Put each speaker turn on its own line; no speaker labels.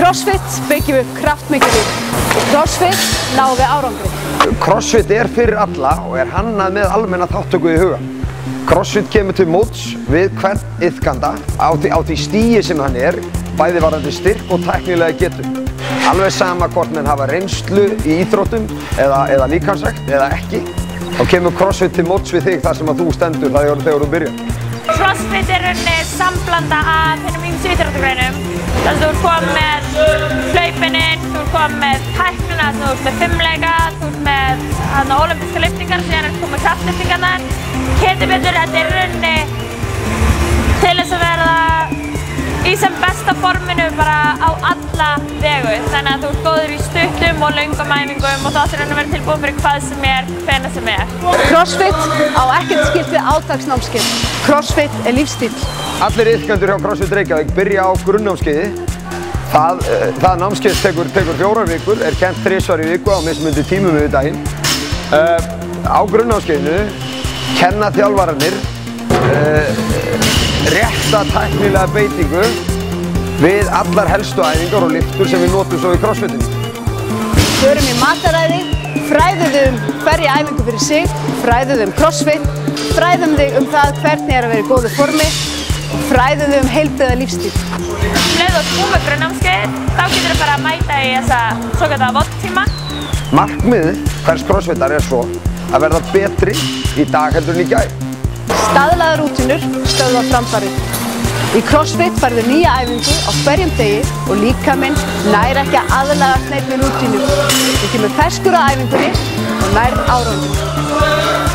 CrossFit byggjum upp kraftmikið líf. Í CrossFit náum við árangri.
CrossFit fyrir alla og hannað með almenna þáttöku í huga. CrossFit kemur til móts við hvern iðkanda á því stigi sem hann bæði varðandi styrk og tæknilega getu. Alveg sama hvort menn hafa reynslu í íþróttum eða líkamsrækt eða ekki, þá kemur CrossFit til móts við þig þar sem þú stendur þegar þú byrjar.
CrossFit rauninni samblanda af hinum ýmsu íþróttagreinum. Þess að þú ert komið með hlaupinin, þú ert komið með tæknina, þú ert með fimleika, þú ert með ólympískar lyftingar, síðan komið kraftlyftingarnar. Betur, þetta rauninni til þess að verða í sem besta forminu bara á alla vegu. Þannig að þú ert góður í stuttum og löngum æfingum og þú áttir að vera tilbúin fyrir hvað sem hvenær sem
CrossFit á ekkert skylt við átaksnámskeið. CrossFit lífsstíll. Allir
iðkendur hjá CrossFit Reykjavík byrja á grunnnámskeiði. Það námskeið tekur 4 vikur, kennt 3 í viku á mismunandi tímum yfir daginn. Á grunnnámskeiðinu kenna þjálfararnir rétta tæknilega beitingu við allar helstu æfingar og lyftur sem við notum svo í CrossFitinu.
Við förum í mataræði, fræðum hverja æfingu fyrir sig, fræðum CrossFit, fræðum þig það hvernig að vera í góðu formi og fræðum heilbrigða lífsstíl.
Leið og búið með grunnnámskeið, þá getur bara að mæta í þessa svokallaða VOD-tíma.
Markmiðið hvers CrossFitar svo að verða betri í dag heldur en í gær.
Staðlaðar rútínur stöðva framfarið. Í CrossFit færðu nýja æfingu á hverjum degi og líkaminn nær ekki að aðlagast neinni rútínu. Þú kemur ferskur á æfingunni og nærð árangur.